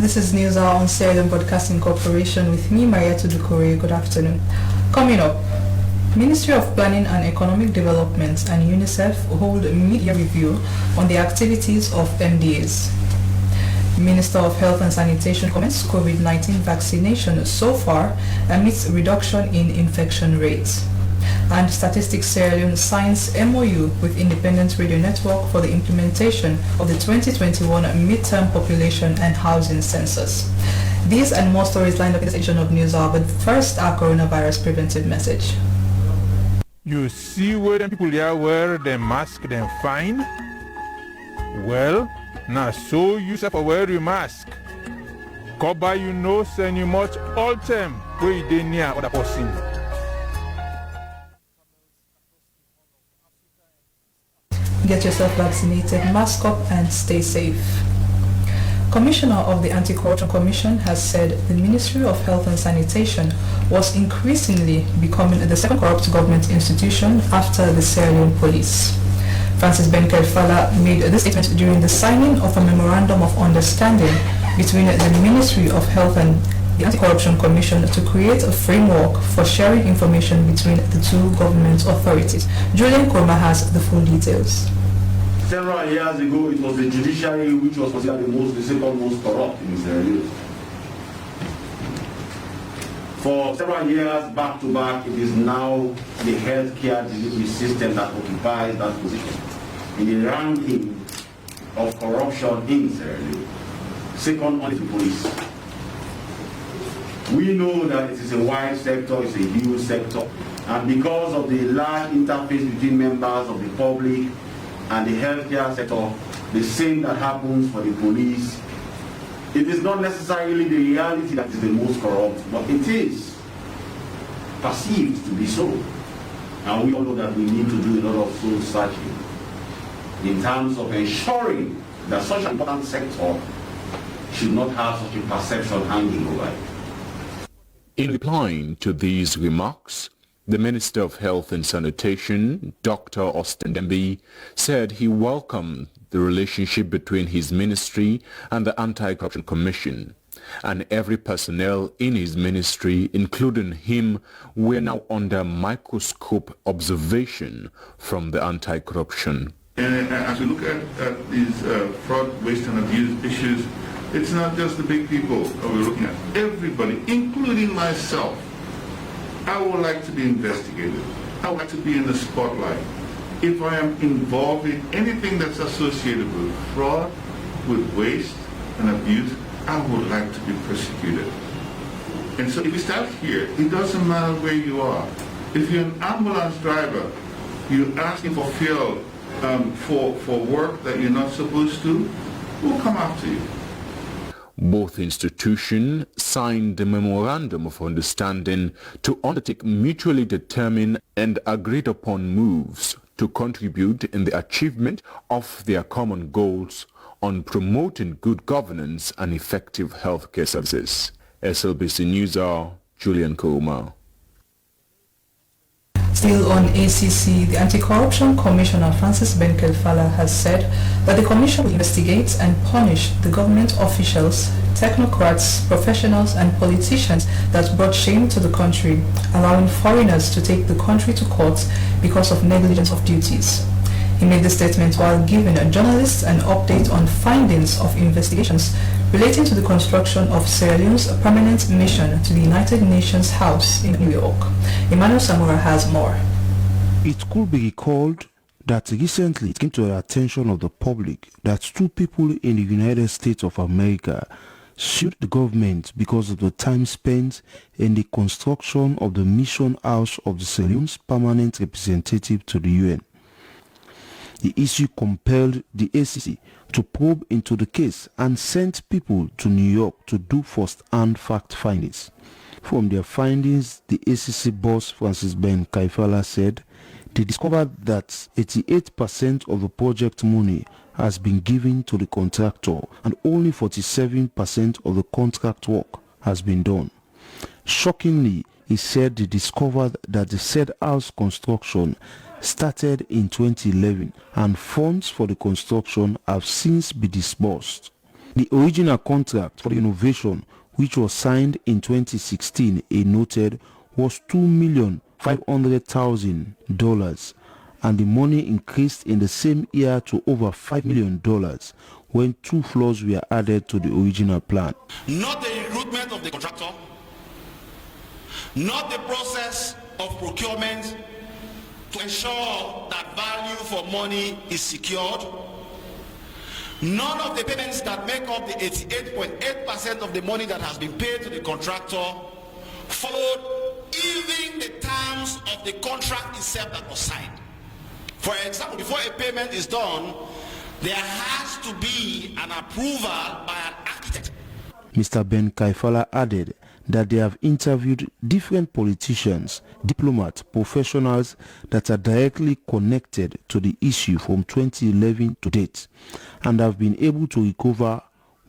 This is News Hour on Sierra Broadcasting Corporation with me, Maria Tudukore. Good afternoon. Coming up, Ministry of Planning and Economic Development and UNICEF hold a media review on the activities of MDAs. Minister of Health and Sanitation comments COVID-19 vaccination so far amidst reduction in infection rates. And Statistics Sierra Leone signs MOU with Independent Radio Network for the implementation of the 2021 midterm population and housing census. These and more stories lined up in this edition of News Hour, but first our coronavirus preventive message. You see where them people there wear the mask them fine? Well, now so you have to wear your mask. Cover your nose and you must all time where you dey near other person. Get yourself vaccinated, mask up and stay safe. Commissioner of the AntiCorruption Commission has said the Ministry of Health and Sanitation was increasingly becoming the second corrupt government institution after the Sierra Leone police. Francis Ben-Kaifala made this statement during the signing of a memorandum of understanding between the Ministry of Health and the AntiCorruption Commission to create a framework for sharing information between the two government authorities. Julian Kurma has the full details. Several years ago, it was the judiciary which was considered the second most corrupt in Sierra Leone. For several years, back to back, it is now the healthcare delivery system that occupies that position in the ranking of corruption in Sierra Leone, second only to police. We know that it is a wide sector, it's a huge sector, and because of the large interface between members of the public and the healthcare sector, the same that happens for the police, it is not necessarily the reality that is the most corrupt, but it is perceived to be so. And we all know that we need to do a lot of soul searching in terms of ensuring that such an important sector should not have such a perception hanging over it. In replying to these remarks, the Minister of Health and Sanitation, Dr. Austin Demby, said he welcomed the relationship between his ministry and the Anti-Corruption Commission, and every personnel in his ministry, including him, were now under microscope observation from the Anti-Corruption. And as we look at these fraud, waste and abuse issues, it's not just the big people that we're looking at. Everybody, including myself, I would like to be investigated. I would like to be in the spotlight. If I am involved in anything that's associated with fraud, with waste and abuse, I would like to be persecuted. And so if you start here, it doesn't matter where you are. If you're an ambulance driver, you're asking for fuel for work that you're not supposed to, we'll come after you. Both institutions signed the Memorandum of Understanding to undertake mutually determined and agreed upon moves to contribute in the achievement of their common goals on promoting good governance and effective healthcare services. SLBC News Hour, Julian Kurma. Still on ACC, the Anti-Corruption Commissioner Francis Ben-Kaifala has said that the Commission will investigate and punish the government officials, technocrats, professionals and politicians that brought shame to the country, allowing foreigners to take the country to court because of negligence of duties. He made the statement while giving journalists an update on findings of investigations relating to the construction of Sierra Leone's permanent mission to the United Nations House in New York. Emmanuel Samura has more. It could be recalled that recently it came to the attention of the public that two people in the United States of America sued the government because of the time spent in the construction of the mission house of the Sierra Leone's permanent representative to the UN. The issue compelled the ACC to probe into the case and sent people to New York to do first-hand fact findings. From their findings, the ACC boss Francis Ben-Kaifala said they discovered that 88% of the project money has been given to the contractor and only 47% of the contract work has been done. Shockingly, he said they discovered that the said house construction started in 2011 and funds for the construction have since been disbursed. The original contract for the innovation, which was signed in 2016, he noted, was $2,500,000, and the money increased in the same year to over $5 million when 2 floors were added to the original plan. Not the recruitment of the contractor, not the process of procurement to ensure that value for money is secured, none of the payments that make up the 88.8% of the money that has been paid to the contractor followed even the terms of the contract itself that was signed. For example, before a payment is done, there has to be an approval by an architect. Mr. Ben Kaifala added that they have interviewed different politicians, diplomats, professionals that are directly connected to the issue from 2011 to date, and have been able to recover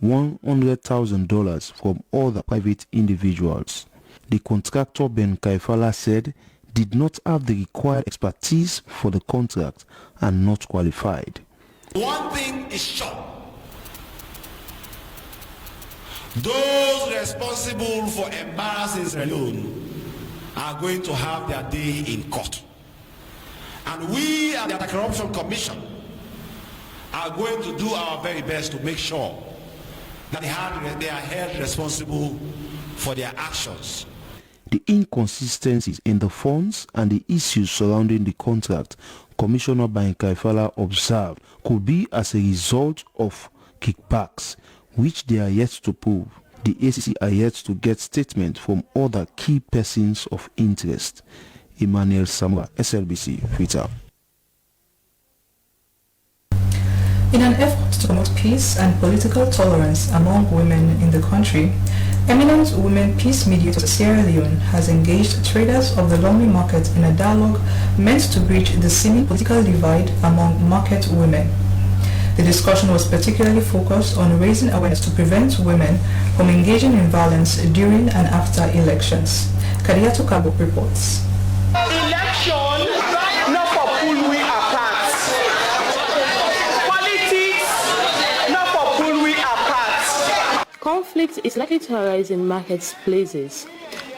$100,000 from other private individuals. The contractor, Ben Kaifala, said did not have the required expertise for the contract and not qualified. One thing is sure. Those responsible for embarrassing Sierra Leone are going to have their day in court. And we at the AntiCorruption Commission are going to do our very best to make sure that they are held responsible for their actions. The inconsistencies in the funds and the issues surrounding the contract, Commissioner Ben Kaifala observed, could be as a result of kickbacks, which they are yet to prove. The ACC are yet to get statements from other key persons of interest. Emmanuel Samra, SLBC, Twitter. In an effort to promote peace and political tolerance among women in the country, Eminent Women Peace Mediator Sierra Leone has engaged traders of the Lumley market in a dialogue meant to bridge the seeming political divide among market women. The discussion was particularly focused on raising awareness to prevent women from engaging in violence during and after elections. Kadiato Kabo reports. Election, not for pull we apart. Politics, not for pull we apart. Conflict is likely to arise in marketplaces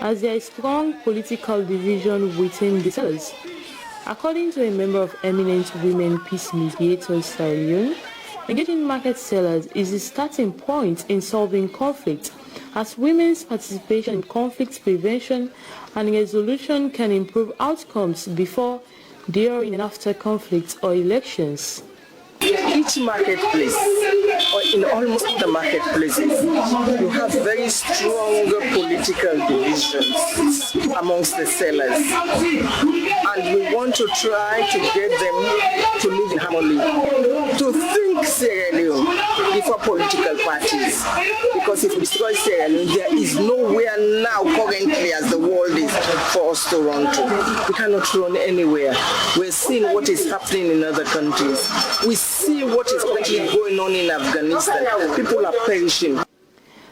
as there is strong political division within the sellers. According to a member of Eminent Women Peace Mediator Sierra Leone, engaging market sellers is the starting point in solving conflict, as women's participation in conflict prevention and resolution can improve outcomes before, during and after conflicts or elections. Each marketplace, or in almost all the marketplaces, you have very strong political divisions amongst the sellers. And we want to try to get them to live in harmony, to think Sierra Leone before political parties. Because if we destroy Sierra Leone, there is nowhere now currently as the world is for us to run to. We cannot run anywhere. We're seeing what is happening in other countries. We see what is currently going on in Afghanistan. People are perishing.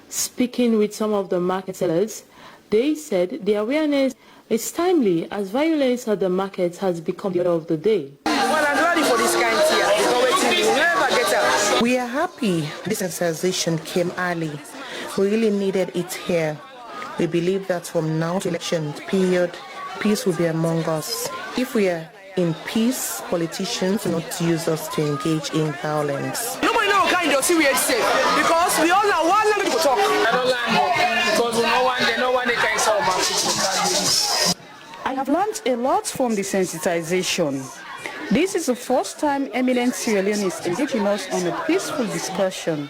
Speaking with some of the market sellers, they said the awareness is timely as violence at the market has become the order of the day. Well, I'm ready for this kind of thing because we'll never get out. We are happy this sensation came early. We really needed it here. We believe that from now to election period, peace will be among us. If we are in peace, politicians will not use us to engage in violence. Nobody knows what kind of thing we had to say because we all know one language to talk. I don't like because no one can solve my situation. I have learned a lot from the sensitization. This is the first time Eminent Sierra Leone is engaging us on a peaceful discussion.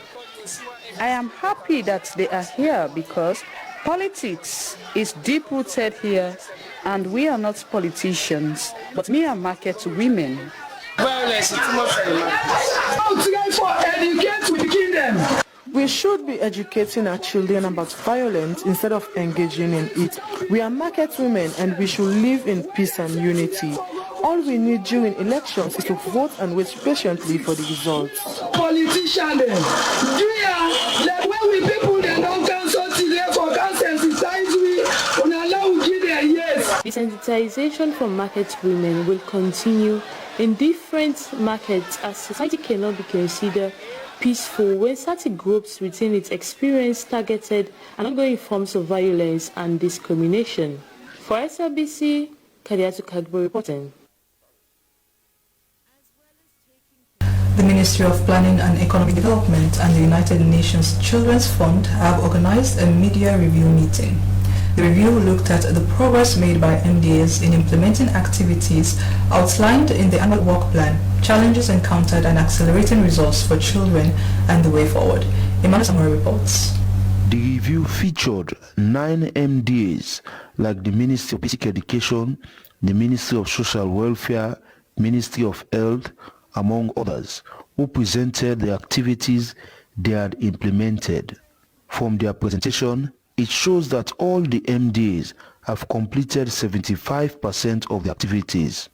I am happy that they are here because politics is deep-rooted here and we are not politicians, but mere market women. Violence is too much for the market. For educate with the kingdom. We should be educating our children about violence instead of engaging in it. We are market women and we should live in peace and unity. All we need during elections is to vote and wait patiently for the results. Politicians, like when we people they don't cancel today for sensitize we on allow we give their yes. The sensitization from market women will continue in different markets as society cannot be considered peaceful when certain groups within its experience targeted and ongoing forms of violence and discrimination. For SLBC, Kadiatu Kagbo reporting. The Ministry of Planning and Economic Development and the United Nations Children's Fund have organized a media review meeting. The review looked at the progress made by MDAs in implementing activities outlined in the annual work plan, challenges encountered and accelerating results for children and the way forward. Emmanuel Samuel reports. The review featured 9 MDAs like the Ministry of Basic Education, the Ministry of Social Welfare, Ministry of Health, among others, who presented the activities they had implemented. From their presentation, it shows that all the MDAs have completed 75% of the activities.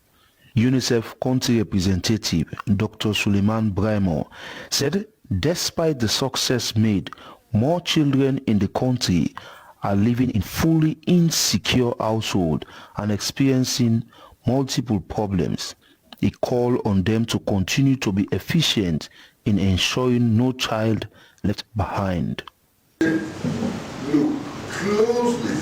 UNICEF country representative Dr. Suleiman Braimo said despite the success made, more children in the country are living in fully insecure households and experiencing multiple problems. He called on them to continue to be efficient in ensuring no child left behind. Look closely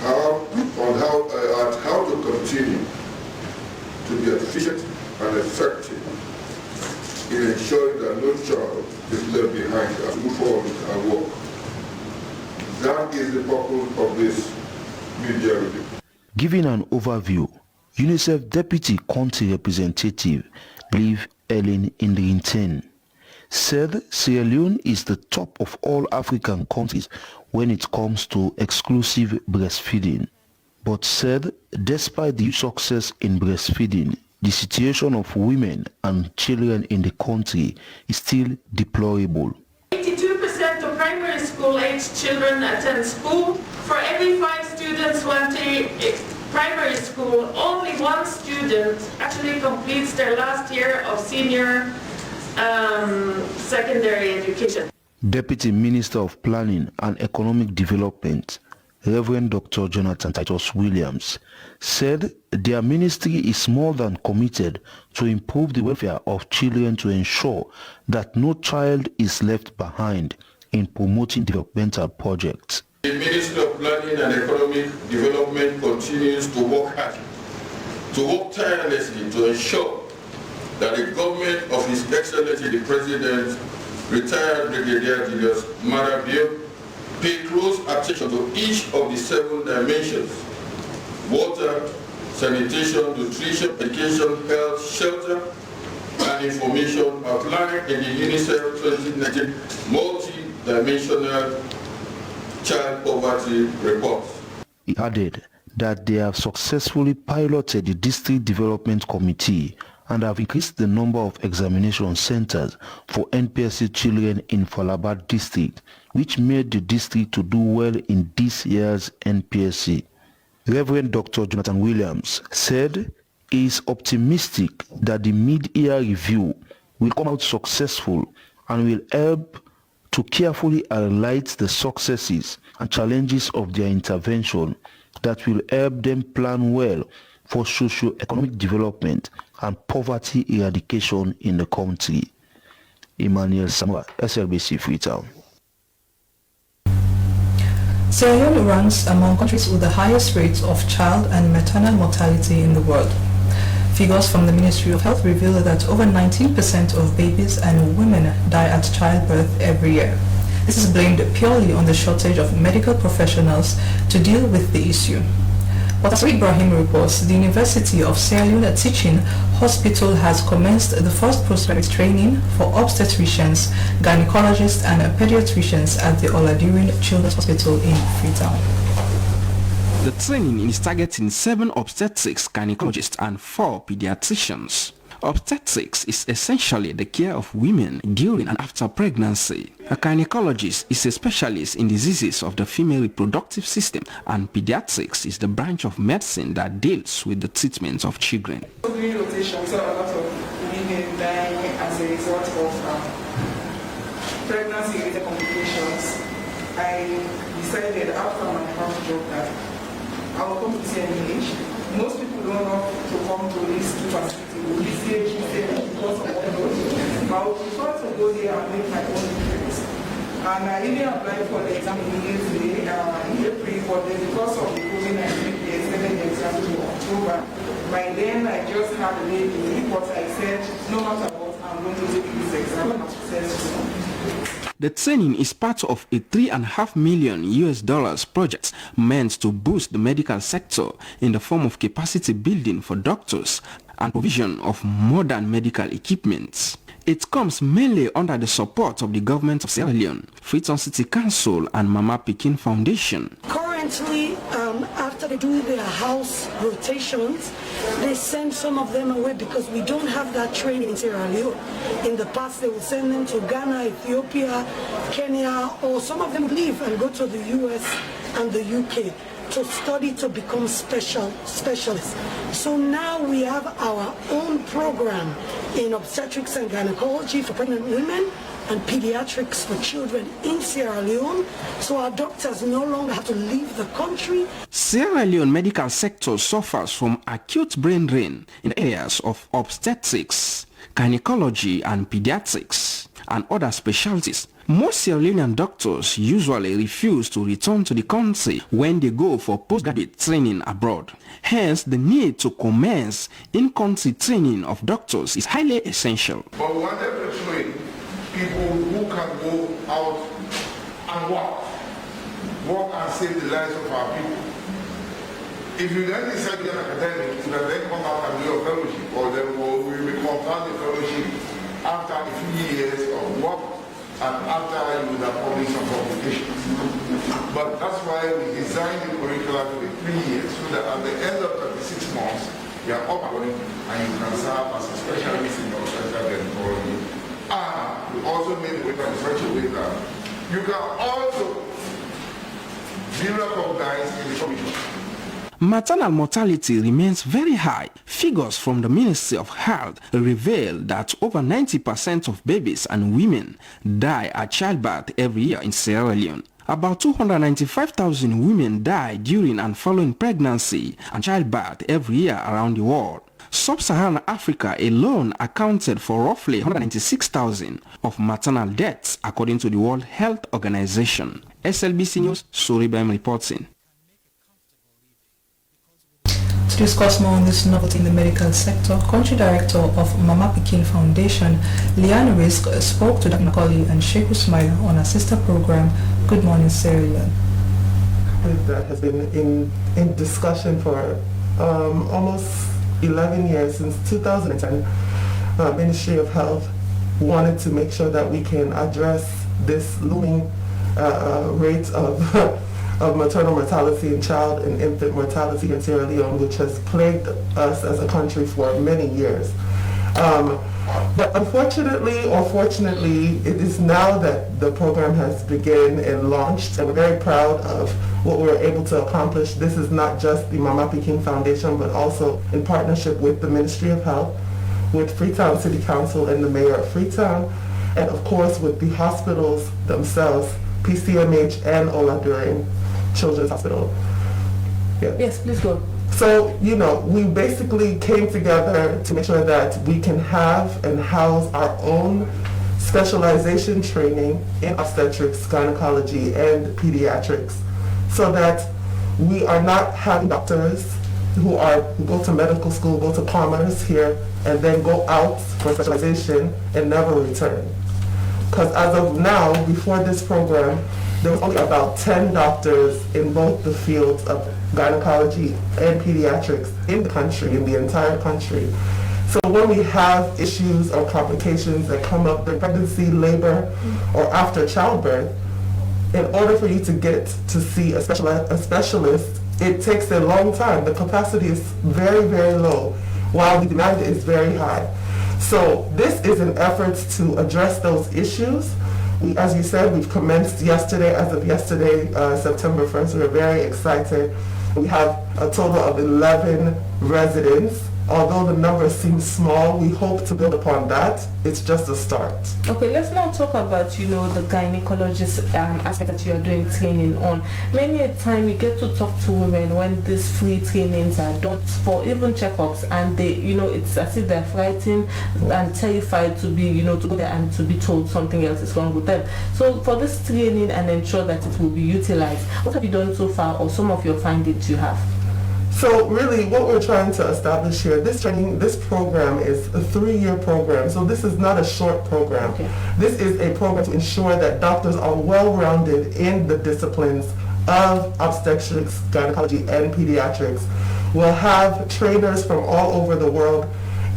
at how to continue to be efficient and effective in ensuring that no child is left behind as we move forward with our work. That is the purpose of this media review. Giving an overview, UNICEF Deputy Country Representative Liv Ellen Indrinten said Sierra Leone is the top of all African countries when it comes to exclusive breastfeeding, but said despite the success in breastfeeding, the situation of women and children in the country is still deplorable. 82% of primary school-aged children attend school. For every 5 students who enter primary school, only 1 student actually completes their last year of senior secondary education. Deputy Minister of Planning and Economic Development, Reverend Dr. Jonathan Titus Williams, said their ministry is more than committed to improve the welfare of children to ensure that no child is left behind in promoting developmental projects. The Ministry of Planning and Economic Development continues to work hard, to work tirelessly to ensure that the government of His Excellency the President, retired Brigadier Julius Marabio, pay close attention to each of the 7 dimensions: water, sanitation, nutrition, education, health, shelter, and information outlined in the UNICEF 2019 multi-dimensional child poverty report. He added that they have successfully piloted the District Development Committee and have increased the number of examination centers for NPSC children in Falaba district, which made the district to do well in this year's NPSC. Reverend Dr. Jonathan Williams said he is optimistic that the mid-year review will come out successful and will help to carefully highlight the successes and challenges of their intervention that will help them plan well for socio-economic development and poverty eradication in the country. Emmanuel Samuel, SLBC Freetown. Sierra Leone ranks among countries with the highest rates of child and maternal mortality in the world. Figures from the Ministry of Health reveal that over 19% of babies and women die at childbirth every year. This is blamed purely on the shortage of medical professionals to deal with the issue. But as Ibrahim reports, the University of Sierra Leone Teaching Hospital has commenced the first postgraduate training for obstetricians, gynecologists and pediatricians at the Oladirin Children's Hospital in Freetown. The training is targeting 7 obstetrics gynecologists and 4 pediatricians. Obstetrics is essentially the care of women during and after pregnancy. A gynecologist is a specialist in diseases of the female reproductive system, and pediatrics is the branch of medicine that deals with the treatment of children. During rotation, we saw a lot of women dying as a result of pregnancy-related complications. I decided after my first job that I will come to CNH. Most people don't know to come to this facility with this age because of all those. And I even applied for the exam immediately in April, but then because of the COVID-19, they extended the exam to October. By then, I just had a baby, but I said, no matter what, I'm going to take this exam and successful. The training is part of a $3.5 million project meant to boost the medical sector in the form of capacity building for doctors and provision of modern medical equipment. It comes mainly under the support of the government of Sierra Leone, Freetown City Council and Mamapikin Foundation. Currently, after they do their house rotations, they send some of them away because we don't have that training in Sierra Leone. In the past, they will send them to Ghana, Ethiopia, Kenya, or some of them leave and go to the US and the UK to study to become specialists. So now we have our own program in obstetrics and gynecology for pregnant women and pediatrics for children in Sierra Leone, so our doctors no longer have to leave the country. Sierra Leone medical sector suffers from acute brain drain in areas of obstetrics, gynecology and pediatrics and other specialties. Most Sierra Leonean doctors usually refuse to return to the country when they go for postgraduate training abroad. Hence, the need to commence in-country training of doctors is highly essential. But we wanted to train people who can go out and work and save the lives of our people. If you then decide to get an academic, you can then come out and do a fellowship, or then we will confirm the fellowship after a few years of work and after you would have published some publications. But that's why we designed the curriculum to be 3 years, so that at the end of 36 months, you are up and running and you can serve as a specialist in obstetrics and gynecology. And we also made the curriculum in such a way that you can also be recognized in the commission. Maternal mortality remains very high. Figures from the Ministry of Health reveal that over 90% of babies and women die at childbirth every year in Sierra Leone. About 295,000 women die during and following pregnancy and childbirth every year around the world. Sub-Saharan Africa alone accounted for roughly 196,000 of maternal deaths according to the World Health Organization. SLBC News, Suribem reporting. To discuss more on this novelty in the medical sector, Country Director of Mamapikin Foundation, Liane Risk, spoke to Dr. Macaulay and Sheikh Ismail on a sister program, Good Morning Sierra Leone. That has been in discussion for almost 11 years, since 2010. Ministry of Health wanted to make sure that we can address this looming rate of maternal mortality and child and infant mortality in Sierra Leone, which has plagued us as a country for many years. But unfortunately or fortunately, it is now that the program has begun and launched, and we're very proud of what we were able to accomplish. This is not just the Mamapikin Foundation, but also in partnership with the Ministry of Health, with Freetown City Council and the Mayor of Freetown, and of course with the hospitals themselves, PCMH and Oladurin Children's Hospital. Yeah. Yes, please go. So, we basically came together to make sure that we can have and house our own specialization training in obstetrics, gynecology, and pediatrics, so that we are not having doctors who go to medical school, go to commerce here, and then go out for specialization and never return. Because as of now, before this program, there was only about 10 doctors in both the fields of gynecology and pediatrics in the country, in the entire country. So when we have issues or complications that come up during pregnancy, labor, or after childbirth, in order for you to get to see a specialist, it takes a long time. The capacity is very, very low, while the demand is very high. So this is an effort to address those issues. As you said, we've commenced yesterday. As of yesterday, September 1st, we're very excited. We have a total of 11 residents although the number seems small, we hope to build upon that. It's just a start. Okay, let's now talk about, the gynecologist aspect that you are doing training on. Many a time we get to talk to women when these free trainings are done for even checkups, and they, it's as if they're frightened and terrified to be, to go there and to be told something else is wrong with them. So for this training and ensure that it will be utilized, what have you done so far, or some of your findings you have? So really what we're trying to establish here, this program is a 3-year program. So this is not a short program. Okay. This is a program to ensure that doctors are well-rounded in the disciplines of obstetrics, gynecology, and pediatrics. We'll have trainers from all over the world,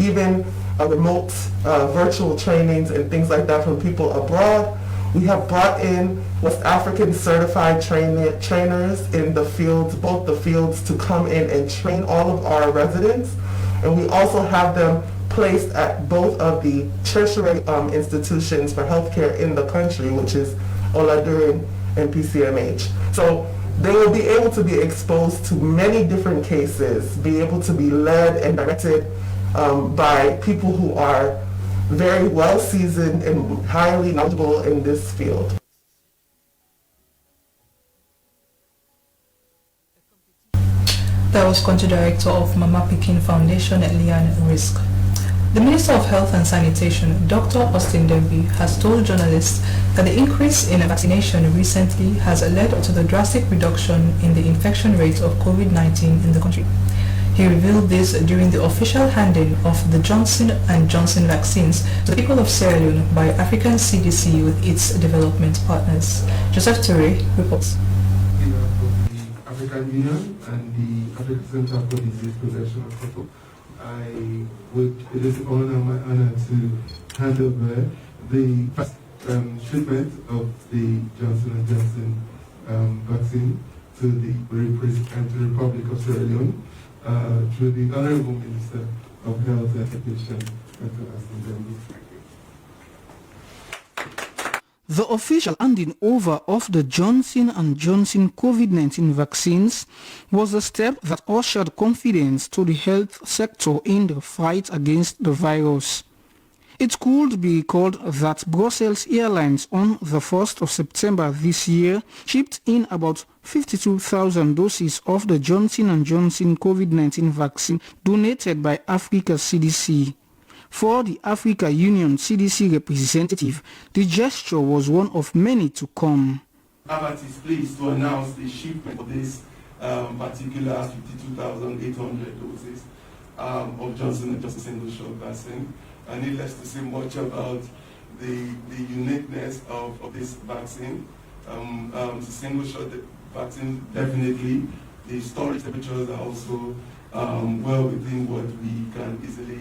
even remote virtual trainings and things like that from people abroad. We have brought in West African certified trainers in the fields, both the fields, to come in and train all of our residents. And we also have them placed at both of the tertiary institutions for healthcare in the country, which is Oladurin and PCMH. So they will be able to be exposed to many different cases, be able to be led and directed by people who are very well seasoned and highly knowledgeable in this field. That was Country Director of Mamapikin Foundation at Lian Risk. The Minister of Health and Sanitation, Dr. Austin Demby, has told journalists that the increase in vaccination recently has led to the drastic reduction in the infection rate of COVID-19 in the country. He revealed this during the official handing of the Johnson & Johnson vaccines to the people of Sierra Leone by African CDC with its development partners. Joseph Toure reports. The African Union and the African Center for Disease Prevention and Control, it is my honor to hand over the first shipment of the Johnson & Johnson vaccine to the Republic of Sierra Leone. Through the Honorable Minister of Health and Education, Dr. Austin Demby. The official handing over of the Johnson & Johnson COVID-19 vaccines was a step that ushered confidence to the health sector in the fight against the virus. It could be recalled that Brussels Airlines on the 1st of September this year shipped in about 52,000 doses of the Johnson & Johnson COVID-19 vaccine donated by Africa CDC. For the Africa Union CDC representative, the gesture was one of many to come. Abbott is pleased to announce the shipment of this particular 52,800 doses of Johnson & Johnson single-shot vaccine. Needless to say much about the uniqueness of this vaccine. The single-shot vaccine, definitely, the storage temperatures are also well within what we can easily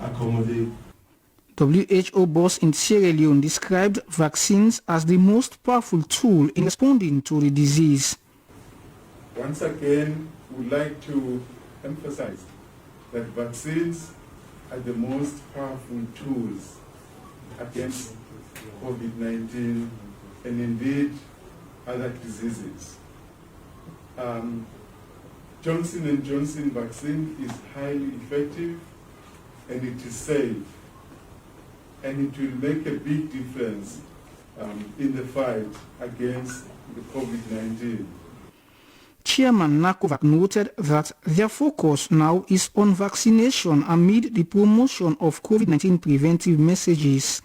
accommodate. WHO boss in Sierra Leone described vaccines as the most powerful tool in responding to the disease. Once again, we'd like to emphasize that vaccines are the most powerful tools against COVID-19 and indeed other diseases. Johnson & Johnson vaccine is highly effective and it is safe, and it will make a big difference in the fight against the COVID-19. Chairman Nakovac noted that their focus now is on vaccination amid the promotion of COVID-19 preventive messages.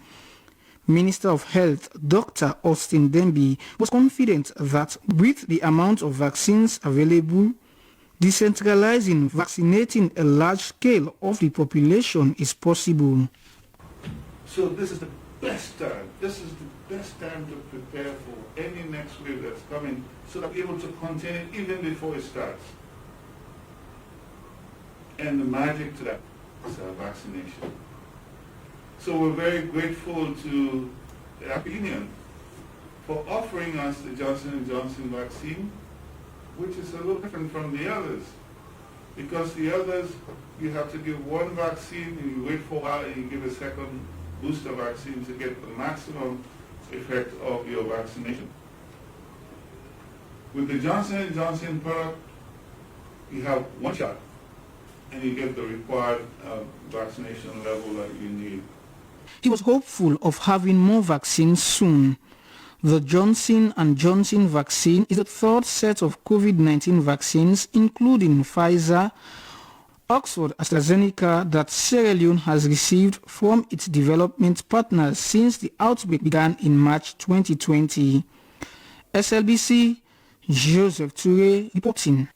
Minister of Health Dr. Austin Demby was confident that with the amount of vaccines available, decentralizing vaccinating a large scale of the population is possible. So this is the best time. This is the best time to prepare for any next wave that's coming so that we're able to contain it even before it starts. And the magic to that is vaccination. So we're very grateful to the African Union for offering us the Johnson & Johnson vaccine, which is a little different from the others. Because the others, you have to give one vaccine and you wait for a while and you give a second booster vaccine to get the maximum effect of your vaccination. With the Johnson & Johnson product, you have one shot and you get the required vaccination level that you need. He was hopeful of having more vaccines soon. The Johnson & Johnson vaccine is the third set of COVID-19 vaccines, including Pfizer, Oxford AstraZeneca, that Sierra Leone has received from its development partners since the outbreak began in March 2020. SLBC, Joseph Toure reporting.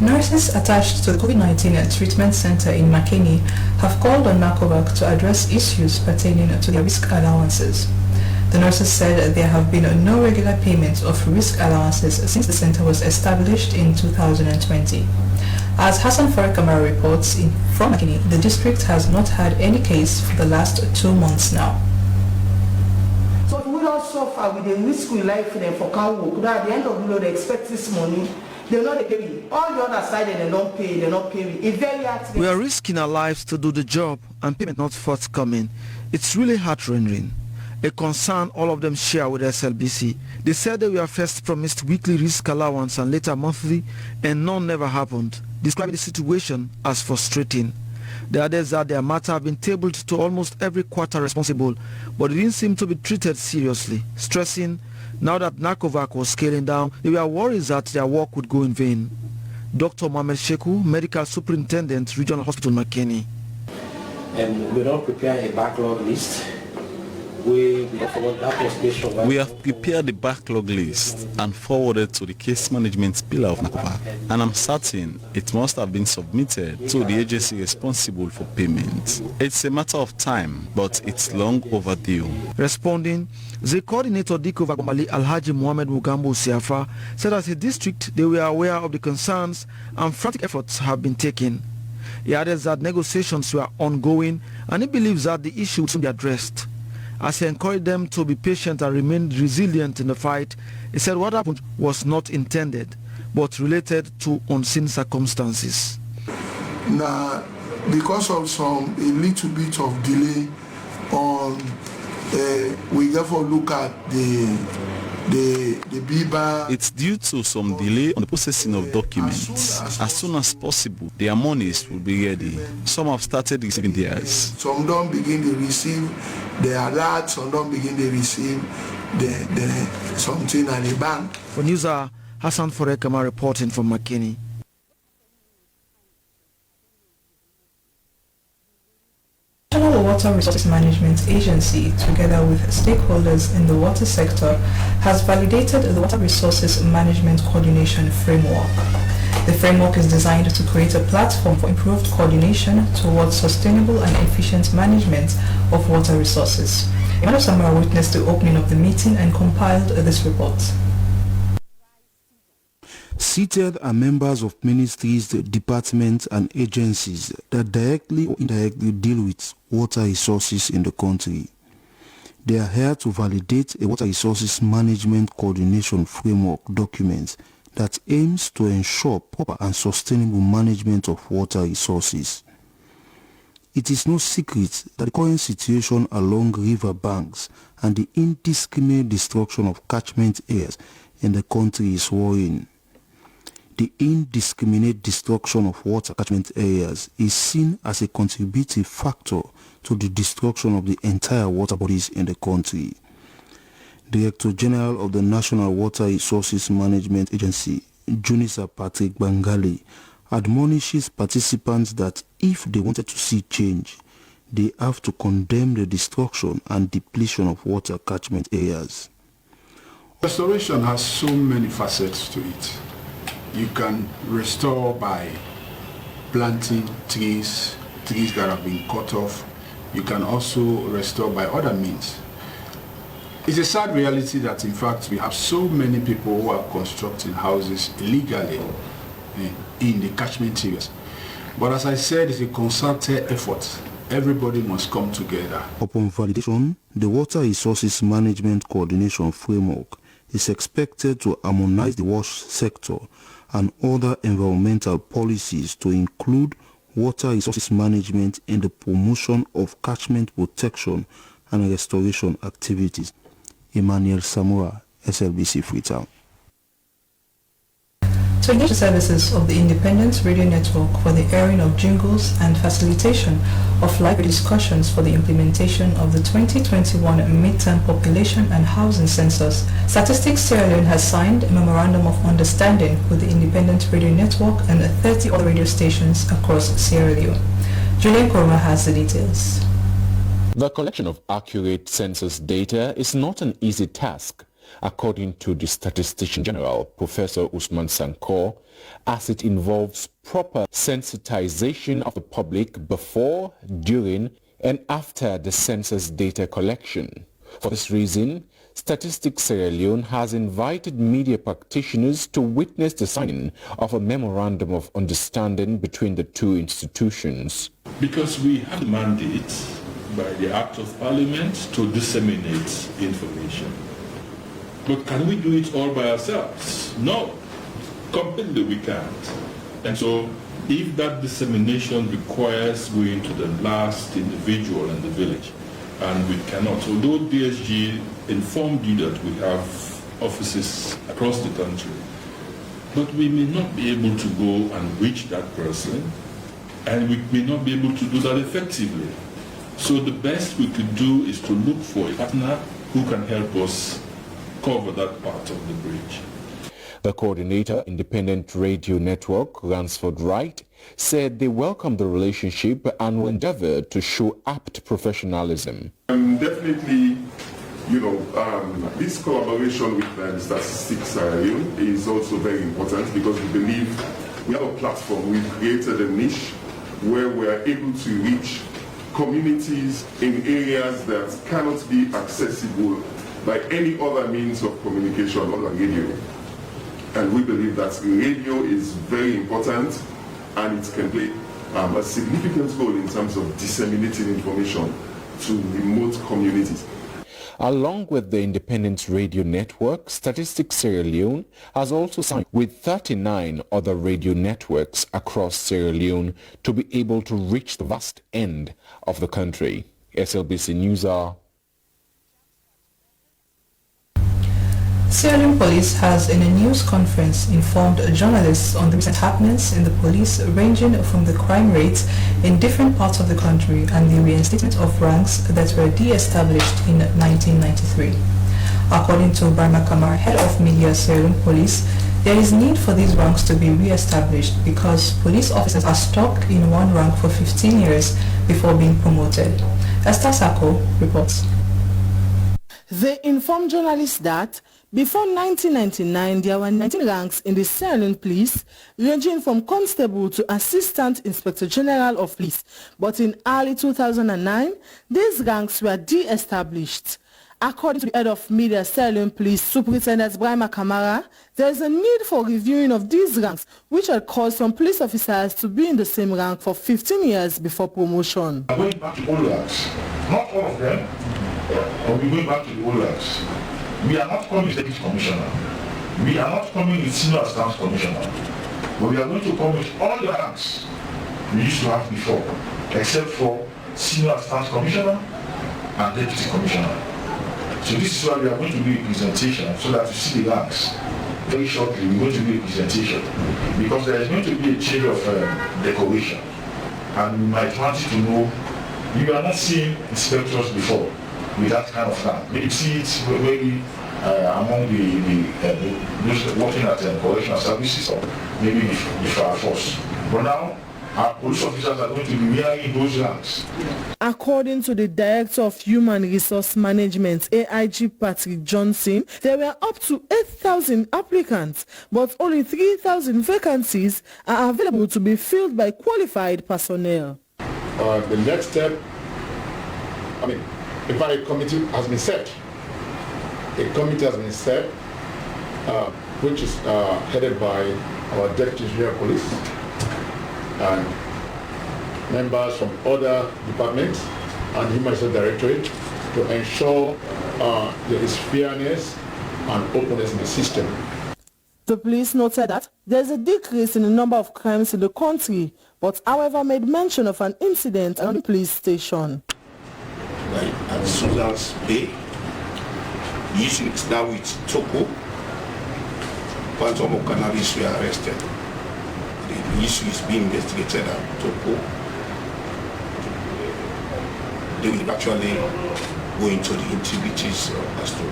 Nurses attached to the COVID-19 treatment center in Makeni have called on NACOVAC to address issues pertaining to their risk allowances. The nurses said there have been no regular payments of risk allowances since the center was established in 2020. As Hassan Farekamara reports from Makeni, the district has not had any case for the last 2 months now. So we don't suffer with the risk we life for Kawo. At the end of the day, they expect this money. They know they pay. All the other side, they don't pay. It's very hard. We are risking our lives to do the job and payment not forthcoming. It's really heart-rending. A concern all of them share with SLBC. They said they were first promised weekly risk allowance and later monthly, and none never happened, describing the situation as frustrating. The others that their matter have been tabled to almost every quarter responsible, but it didn't seem to be treated seriously, stressing now that NACOVAC was scaling down, they were worried that their work would go in vain. Dr. Mohamed Sheku, Medical Superintendent, Regional Hospital Makeni. And we don't prepare a backlog list. We have prepared the backlog list and forwarded to the case management pillar of NACOVAC, and I'm certain it must have been submitted to the agency responsible for payment. It's a matter of time, but it's long overdue. Responding, the coordinator Diko Vagombali Alhaji Mohamed Mugambo Siafa said as a district they were aware of the concerns and frantic efforts have been taken. He added that negotiations were ongoing and he believes that the issue will soon be addressed. As he encouraged them to be patient and remain resilient in the fight, he said what happened was not intended, but related to unseen circumstances. Now, because of a little bit of delay on, we therefore look at the BIBA. It's due to some delay on the processing of documents. As soon as possible, their monies will be ready. Some have started receiving theirs. Some don't begin to receive the alert, some don't begin to receive the something at the bank. For Newser, Hassan Farekamara reporting from Makeni. The National Water Resources Management Agency, together with stakeholders in the water sector, has validated the Water Resources Management Coordination Framework. The framework is designed to create a platform for improved coordination towards sustainable and efficient management of water resources. Emmanuel Samara witnessed the opening of the meeting and compiled this report. Seated are members of ministries, departments and agencies that directly or indirectly deal with water resources in the country. They are here to validate a water resources management coordination framework document that aims to ensure proper and sustainable management of water resources. It is no secret that the current situation along river banks and the indiscriminate destruction of catchment areas in the country is worrying. The indiscriminate destruction of water catchment areas is seen as a contributing factor to the destruction of the entire water bodies in the country. Director General of the National Water Resources Management Agency, Junisa Patrick Bangali, admonishes participants that if they wanted to see change, they have to condemn the destruction and depletion of water catchment areas. Restoration has so many facets to it. You can restore by planting trees that have been cut off. You can also restore by other means. It's a sad reality that in fact we have so many people who are constructing houses illegally in the catchment areas. But as I said, it's a concerted effort. Everybody must come together. Upon validation, the Water Resources Management Coordination Framework is expected to harmonize the wash sector and other environmental policies to include water resources management in the promotion of catchment protection and restoration activities. Emmanuel Samora, SLBC Freetown. to engage the services of the Independent Radio Network for the airing of jingles and facilitation of live discussions for the implementation of the 2021 midterm population and housing census. Statistics Sierra Leone has signed a memorandum of understanding with the Independent Radio Network and 30 other radio stations across Sierra Leone. Julian Koroma has the details. The collection of accurate census data is not an easy task, according to the Statistician General, Professor Usman Sankor, as it involves proper sensitization of the public before, during, and after the census data collection. For this reason, Statistics Sierra Leone has invited media practitioners to witness the signing of a memorandum of understanding between the two institutions. Because we have a mandate by the Act of Parliament to disseminate information. But can we do it all by ourselves? No, completely we can't. And so if that dissemination requires going to the last individual in the village, and we cannot, although DSG informed you that we have offices across the country, but we may not be able to go and reach that person, and we may not be able to do that effectively. So the best we could do is to look for a partner who can help us cover that part of the bridge. The coordinator, Independent Radio Network, Ransford Wright, said they welcome the relationship and will endeavor to show apt professionalism. Definitely, this collaboration with Statistics Sierra Leone is also very important because we believe we have a platform. We've created a niche where we are able to reach communities in areas that cannot be accessible by any other means of communication other than radio. And we believe that radio is very important and it can play a significant role in terms of disseminating information to remote communities. Along with the Independent Radio Network, Statistics Sierra Leone has also signed with 39 other radio networks across Sierra Leone to be able to reach the vast end of the country. SLBC News Hour. Sierra Leone Police has, in a news conference, informed journalists on the recent happenings in the police, ranging from the crime rates in different parts of the country and the reinstatement of ranks that were de-established in 1993. According to Brahma Kamara, head of media Sierra Leone Police, there is need for these ranks to be re-established because police officers are stuck in one rank for 15 years before being promoted. Esther Sako reports. They informed journalists that before 1999, there were 19 ranks in the Sierra Leone Police, ranging from Constable to Assistant Inspector General of Police. But in early 2009, these ranks were de-established. According to the head of media Sierra Leone Police, Superintendent Brahma Kamara, there is a need for reviewing of these ranks, which had caused some police officers to be in the same rank for 15 years before promotion. Going back to old ranks, not all of them, but we're going back to the old ranks. We are not coming with Deputy Commissioner. We are not coming with Senior Assistant Commissioner. But we are going to come with all the ranks we used to have before, except for Senior Assistant Commissioner and Deputy Commissioner. So this is why we are going to do a presentation so that you see the ranks. Very shortly, we're going to do a presentation because there is going to be a change of decoration. And we might want you to know, you are not seeing inspectors before with that kind of rank. You see it maybe among those working at correctional services or maybe the fire force. But now, our police officers are going to be wearing those ranks. According to the Director of Human Resource Management, AIG Patrick Johnson, there were up to 8,000 applicants, but only 3,000 vacancies are available to be filled by qualified personnel. The next step, in fact, a committee has been set. A committee has been set, which is headed by our Deputy General Police and members from other departments and Human Resource Directorate to ensure there is fairness and openness in the system. The police noted that there is a decrease in the number of crimes in the country, but however made mention of an incident at the police station. Like at Susan's Bay, using that with Toko, quantum of cannabis were arrested. The issue is being investigated at Topo. They will actually go into the intricacies as to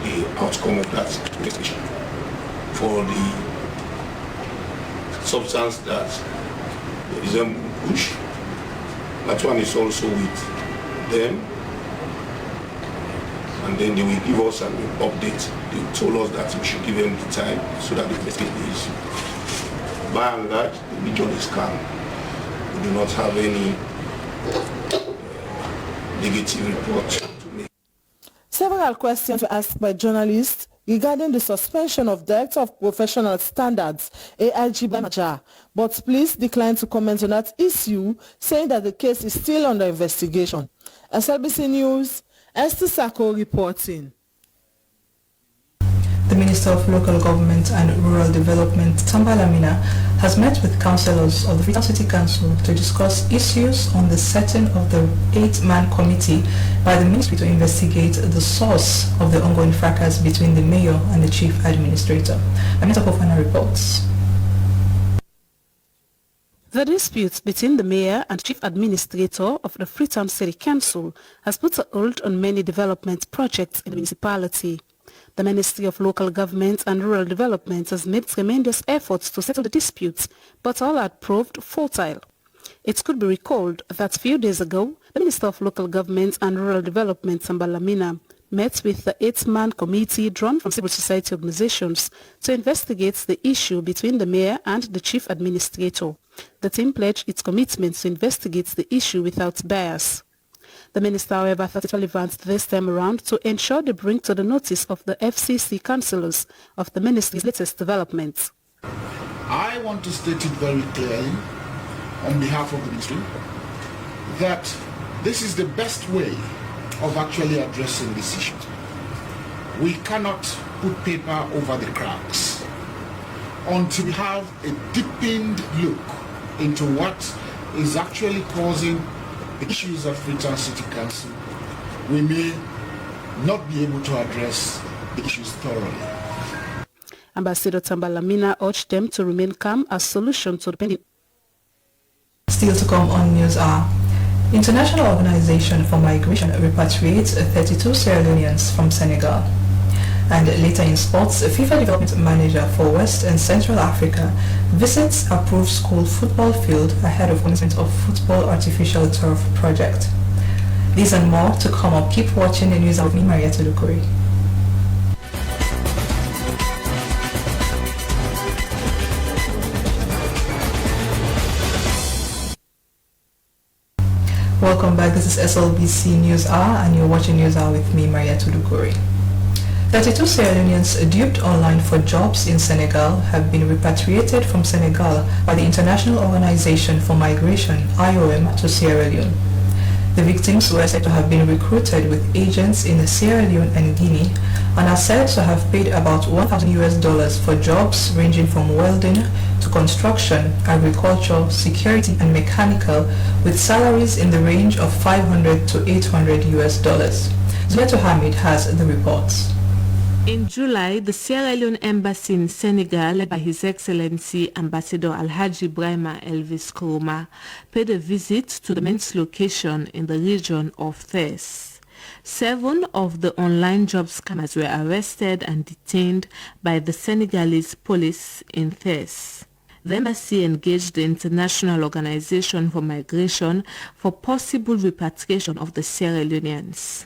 the outcome of that investigation. For the substance that resembles Bush, that one is also with them, and then they will give us an update. They told us that we should give them the time so that they investigate the issue. By and large, the region is calm. We do not have any negative report to make. Several questions were asked by journalists regarding the suspension of Director of Professional Standards, AIG Bamaja, but police declined to comment on that issue, saying that the case is still under investigation. SLBC News, Esther Sako reporting. The Minister of Local Government and Rural Development, Tamba Lamina, has met with councillors of the Freetown City Council to discuss issues on the setting of the 8-man committee by the ministry to investigate the source of the ongoing fracas between the mayor and the chief administrator. Amita Kofana reports. The dispute between the mayor and chief administrator of the Freetown City Council has put a hold on many development projects in the municipality. The Ministry of Local Government and Rural Development has made tremendous efforts to settle the disputes, but all had proved futile. It could be recalled that a few days ago, the Minister of Local Government and Rural Development, Tamba Lamina, met with the 8-man committee drawn from civil society organizations to investigate the issue between the mayor and the chief administrator. The team pledged its commitment to investigate the issue without bias. The minister, however, thought it relevant this time around to ensure they bring to the notice of the FCC councillors of the ministry's latest developments. I want to state it very clearly on behalf of the ministry that this is the best way of actually addressing this issue. We cannot put paper over the cracks until we have a deepened look into what is actually causing the issues of Freetown City Council. We may not be able to address the issues thoroughly. Ambassador Tamba Lamina urged them to remain calm as solution to the pending. Still to come on News Hour. International Organization for Migration repatriates 32 Sierra Leoneans from Senegal. And later in sports, a FIFA development manager for West and Central Africa visits approved school football field ahead of commencement of football artificial turf project. These and more to come up. Keep watching the news with me, Maria Tudukuri. Welcome back. This is SLBC News Hour and you're watching News Hour with me, Maria Tudukuri. 32 Sierra Leoneans duped online for jobs in Senegal have been repatriated from Senegal by the International Organization for Migration, IOM, to Sierra Leone. The victims were said to have been recruited with agents in Sierra Leone and Guinea and are said to have paid about $1,000 for jobs ranging from welding to construction, agriculture, security and mechanical, with salaries in the range of $500 to $800. Zuleto Hamid has the reports. In July, the Sierra Leone Embassy in Senegal, led by His Excellency Ambassador Alhaji Brahima Elvis Koroma, paid a visit to the men's location in the region of Fes. 7 of the online job scammers were arrested and detained by the Senegalese police in Fes. The embassy engaged the International Organization for Migration for possible repatriation of the Sierra Leoneans.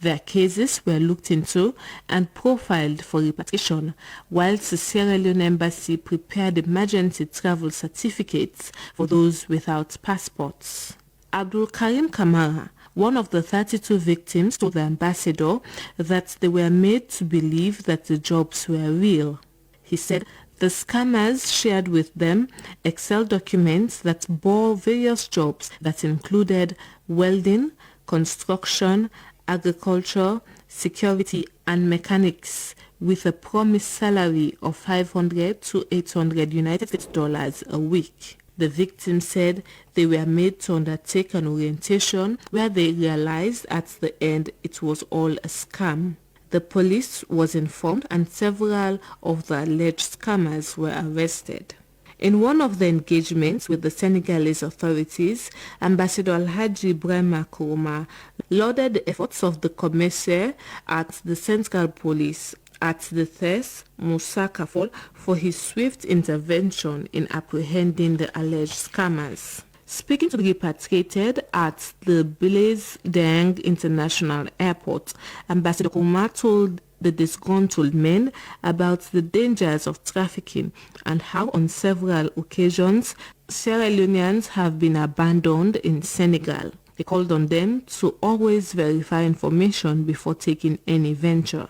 Their cases were looked into and profiled for repatriation, whilst the Sierra Leone Embassy prepared emergency travel certificates for those without passports. Abdul Karim Kamara, one of the 32 victims, told the ambassador that they were made to believe that the jobs were real. He said the scammers shared with them Excel documents that bore various jobs that included welding, construction, agriculture, security and mechanics, with a promised salary of $500 to $800 United States dollars a week. The victims said they were made to undertake an orientation where they realized at the end it was all a scam. The police was informed and several of the alleged scammers were arrested. In one of the engagements with the Senegalese authorities, Ambassador Alhaji Ibrahima Kuruma lauded the efforts of the commissaire at the Central Police at the TES, Moussa Kafol, for his swift intervention in apprehending the alleged scammers. Speaking to the repatriated at the Blaise Diagne International Airport, Ambassador Kuruma told the disgruntled men about the dangers of trafficking and how on several occasions Sierra Leoneans have been abandoned in Senegal. He called on them to always verify information before taking any venture.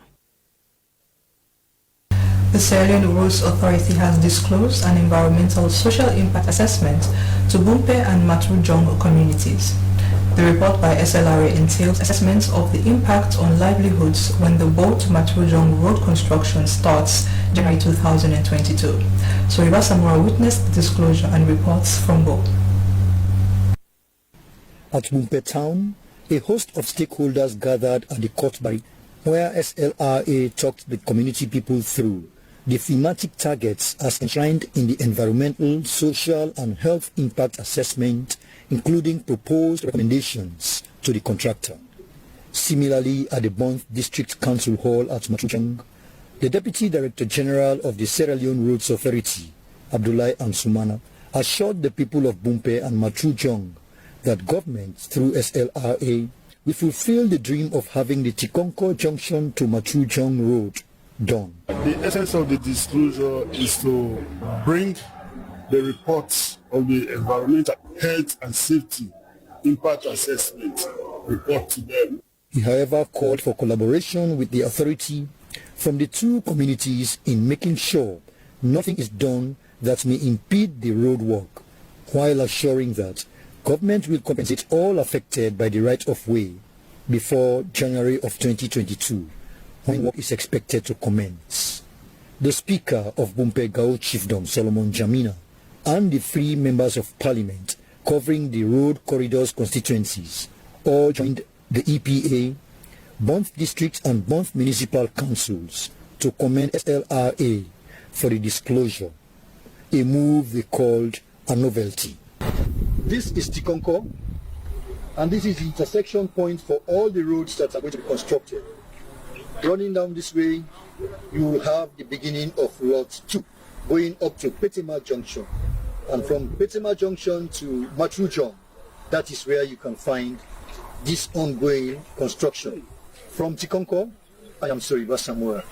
The Sierra Leone Roads Authority has disclosed an environmental social impact assessment to Bumpe and Matrujong communities. The report by SLRA entails assessments of the impact on livelihoods when the Bo to Matrujong road construction starts January 2022. So Iba Samura witnessed the disclosure and reports from Bo. At Bumpe town, a host of stakeholders gathered at the court barrier where SLRA talked the community people through the thematic targets as enshrined in the environmental, social and health impact assessment, including proposed recommendations to the contractor. Similarly, at the Bonth District Council Hall at Matrujong, the Deputy Director General of the Sierra Leone Roads Authority, Abdoulaye Ansumana, assured the people of Bumpe and Matrujong that government, through SLRA, will fulfill the dream of having the Tikonko Junction to Matrujong Road done. The essence of the disclosure is to bring the reports of the environmental health and safety impact assessment report to them. He, however, called for collaboration with the authority from the two communities in making sure nothing is done that may impede the road work, while assuring that government will compensate all affected by the right-of-way before January of 2022, when work is expected to commence. The Speaker of Bumpe Gao Chiefdom, Solomon Jamina, and the 3 members of Parliament covering the road corridors constituencies all joined the EPA, Bonth District and Bonth Municipal Councils to commend SLRA for the disclosure, a move they called a novelty. This is Tikonko, and this is the intersection point for all the roads that are going to be constructed. Running down this way, you will have the beginning of Lot 2, going up to Petema Junction. And from Petema Junction to Matrujong, that is where you can find this ongoing construction. From Tikonko, I am Iba Samura.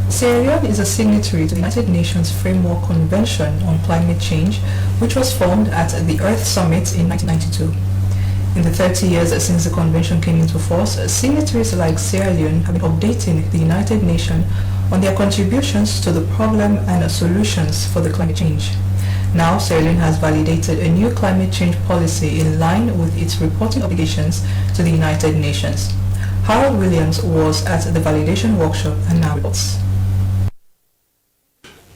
Sierra Leone is a signatory to the United Nations Framework Convention on Climate Change, which was formed at the Earth Summit in 1992. In the 30 years since the convention came into force, signatories like Sierra Leone have been updating the United Nations on their contributions to the problem and solutions for the climate change. Now, Sierra Leone has validated a new climate change policy in line with its reporting obligations to the United Nations. Harold Williams was at the validation workshop and now reports.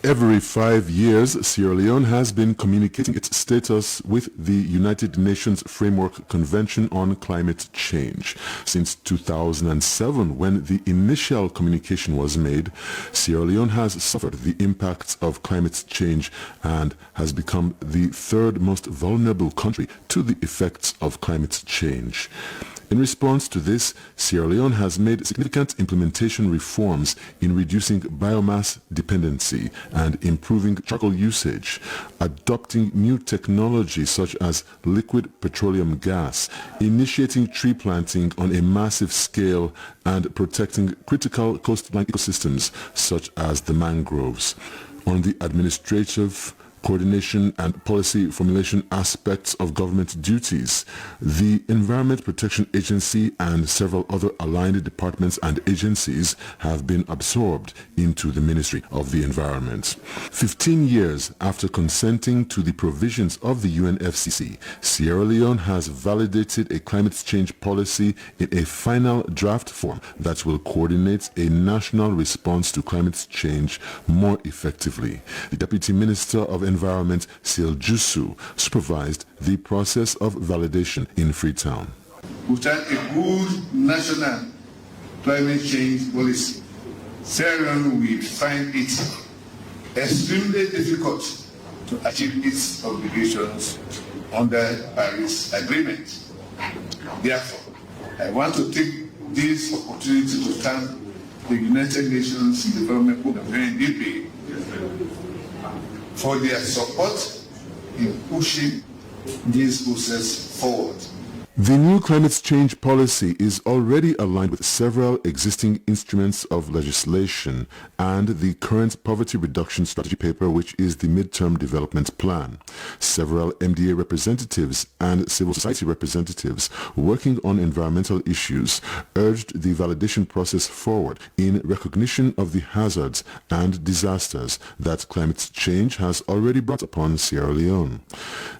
Every 5 years, Sierra Leone has been communicating its status with the United Nations Framework Convention on Climate Change. Since 2007, when the initial communication was made, Sierra Leone has suffered the impacts of climate change and has become the 3rd most vulnerable country to the effects of climate change. In response to this, Sierra Leone has made significant implementation reforms in reducing biomass dependency and improving charcoal usage, adopting new technology such as liquid petroleum gas, initiating tree planting on a massive scale, and protecting critical coastline ecosystems such as the mangroves. On the administrative, coordination and policy formulation aspects of government duties, the Environment Protection Agency and several other aligned departments and agencies have been absorbed into the Ministry of the Environment. 15 years after consenting to the provisions of the UNFCCC, Sierra Leone has validated a climate change policy in a final draft form that will coordinate a national response to climate change more effectively. The Deputy Minister of Environment, Sil Jusu, supervised the process of validation in Freetown. without a good national climate change policy, Sierra Leone will find it extremely difficult to achieve its obligations under the Paris Agreement. Therefore, I want to take this opportunity to thank the United Nations Development Programme, UNDP, for their support in pushing this process forward. The new climate change policy is already aligned with several existing instruments of legislation and the current poverty reduction strategy paper, which is the midterm development plan. Several MDA representatives and civil society representatives working on environmental issues urged the validation process forward in recognition of the hazards and disasters that climate change has already brought upon Sierra Leone.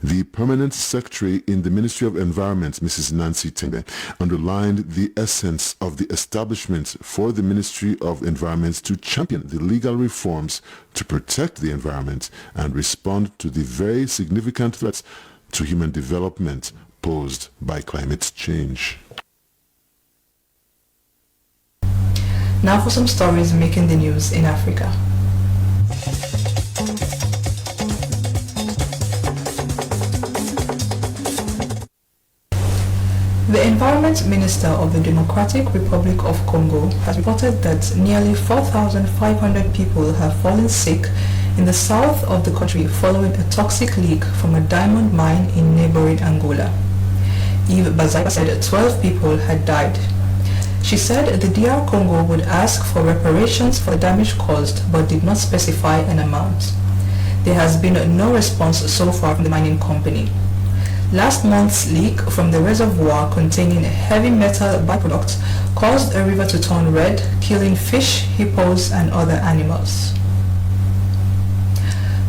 The permanent secretary in the Ministry of Environment, Mrs. Nancy Tembe, underlined the essence of the establishment for the Ministry of Environment to champion the legal reforms to protect the environment and respond to the very significant threats to human development posed by climate change. Now for some stories making the news in Africa. The Environment Minister of the Democratic Republic of Congo has reported that nearly 4,500 people have fallen sick in the south of the country following a toxic leak from a diamond mine in neighboring Angola. Eve Bazaiba said 12 people had died. She said the DR Congo would ask for reparations for the damage caused but did not specify an amount. There has been no response so far from the mining company. Last month's leak from the reservoir containing heavy metal byproducts caused a river to turn red, killing fish, hippos, and other animals.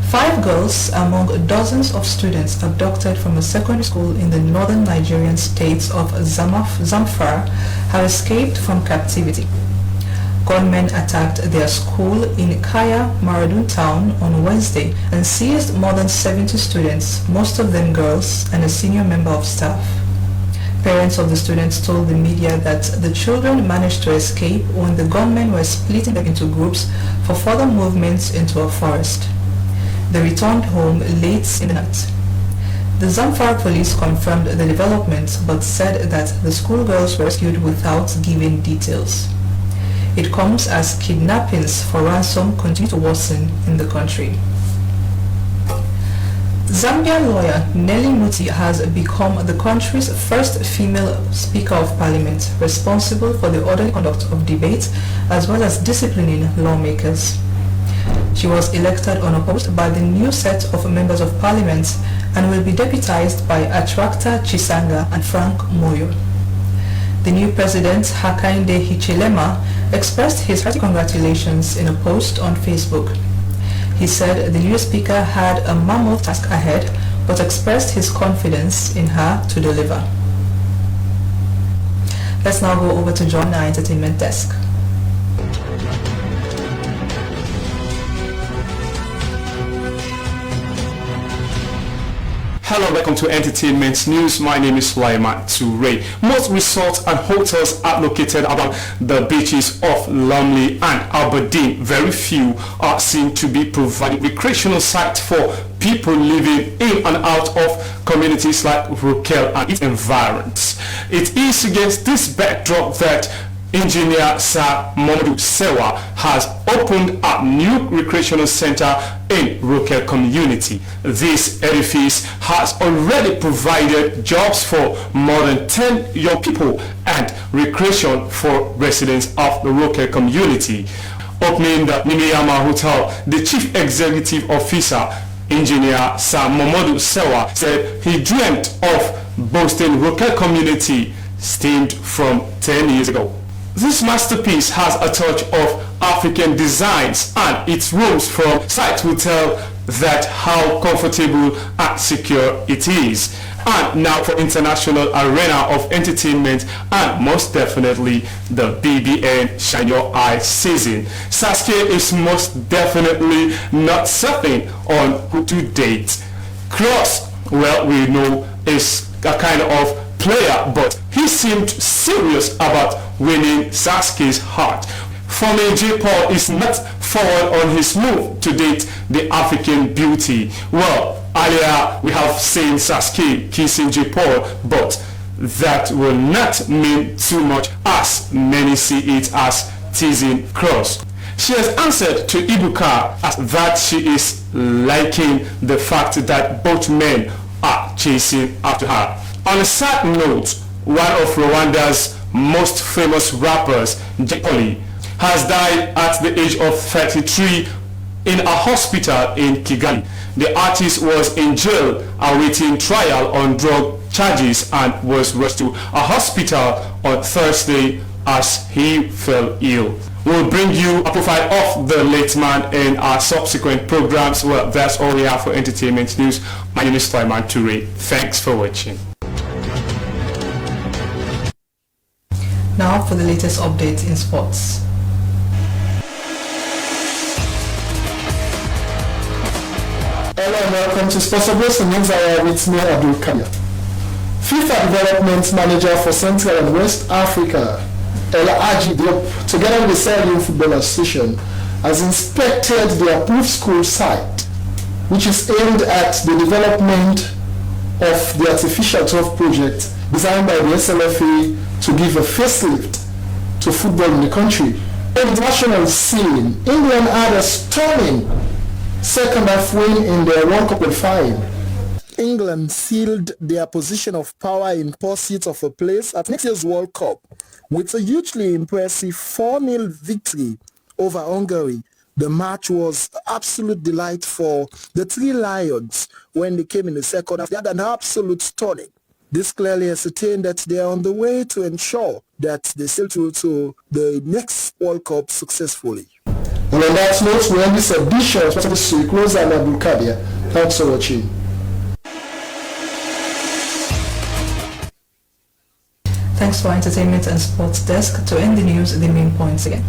5 girls among dozens of students abducted from a secondary school in the northern Nigerian states of Zamfara have escaped from captivity. Gunmen attacked their school in Kaya, Maradun town on Wednesday and seized more than 70 students, most of them girls, and a senior member of staff. Parents of the students told the media that the children managed to escape when the gunmen were splitting them into groups for further movements into a forest. They returned home late in the night. The Zamfara police confirmed the development but said that the schoolgirls were rescued without giving details. It comes as kidnappings for ransom continue to worsen in the country. Zambian lawyer Nelly Muti has become the country's first female Speaker of Parliament, responsible for the orderly conduct of debate as well as disciplining lawmakers. She was elected unopposed by the new set of members of Parliament and will be deputized by Attractor Chisanga and Frank Moyo. The new president, Hakainde Hichilema, expressed his hearty congratulations in a post on Facebook. He said the new speaker had a mammoth task ahead, but expressed his confidence in her to deliver. Let's now go over to John, our entertainment desk. Hello, welcome to Entertainment News. My name is Sulaiman Toure. Most resorts and hotels are located around the beaches of Lumley and Aberdeen. Very few are seen to be providing recreational sites for people living in and out of communities like Rokel and its environs. It is against this backdrop that Engineer Sir Mamadou Sewa has opened a new recreational center in Rokel community. This edifice has already provided jobs for more than 10 young people and recreation for residents of the Rokel community. Opening the Nimiyama Hotel, the Chief Executive Officer, Engineer Sir Mamadou Sewa, said he dreamt of boasting Rokel community stemmed from 10 years ago. This masterpiece has a touch of African designs, and its rooms from sight will tell that how comfortable and secure it is. And now for international arena of entertainment and most definitely the BBN Shine Your Eye season. Sasuke is most definitely not surfing on who to date. Cross, well, we know is a kind of player, but he seemed serious about winning Sasuke's heart. Former J. Paul is not forward on his move to date the African beauty. Well, earlier we have seen Sasuke kissing J. Paul, but that will not mean too much as many see it as teasing cross. She has answered to Ibuka as that she is liking the fact that both men are chasing after her. On a sad note, one of Rwanda's most famous rappers, J. Paul, has died at the age of 33 in a hospital in Kigali. The artist was in jail awaiting trial on drug charges and was rushed to a hospital on Thursday as he fell ill. We'll bring you a profile of the late man in our subsequent programs. Well, that's all we have for entertainment news. My name is Sulaiman Toure. Thanks for watching. Now for the latest updates in sports. Hello and welcome to Sports Updates and Insider with me, Abdul Kadir. FIFA Development Manager for Central and West Africa, Ella Aji Diop, together with the Sierra Leone Football Association, has inspected the approved school site, which is aimed at the development of the artificial turf project designed by the SLFA to give a facelift to football in the country. On the international scene, England had a stunning second half win in their World Cup qualifying. England sealed their position of power in pursuit of a place at next year's World Cup with a hugely impressive 4-0 victory over Hungary. The match was absolute delight for the Three Lions when they came in the second half. They had an absolute stunning. This clearly ascertained that they are on the way to ensure that they sail through to the next World Cup successfully. And on that note, we end this edition of Special Close and Abdul Kadir. Thanks for watching. Thanks for our entertainment and sports desk. To end the news, the main points again.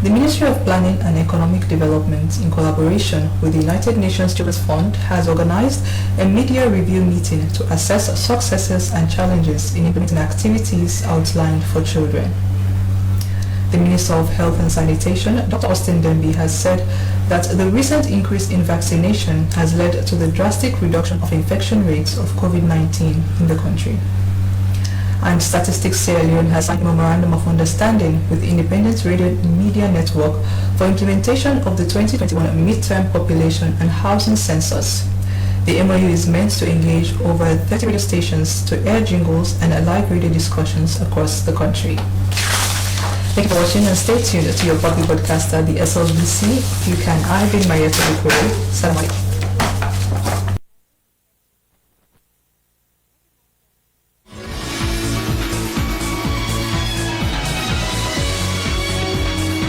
The Ministry of Planning and Economic Development, in collaboration with the United Nations Children's Fund, has organized a media review meeting to assess successes and challenges in implementing activities outlined for children. The Minister of Health and Sanitation, Dr. Austin Demby, has said that the recent increase in vaccination has led to the drastic reduction of infection rates of COVID-19 in the country. And Statistics Sierra Leone has signed a memorandum of understanding with the Independent Radio Media Network for implementation of the 2021 midterm population and housing census. The MOU is meant to engage over 30 radio stations to air jingles and live radio discussions across the country. Thank you for watching and stay tuned to your public broadcaster, the SLBC. You can. I've been Marietta Bukuri. Salam alaikum.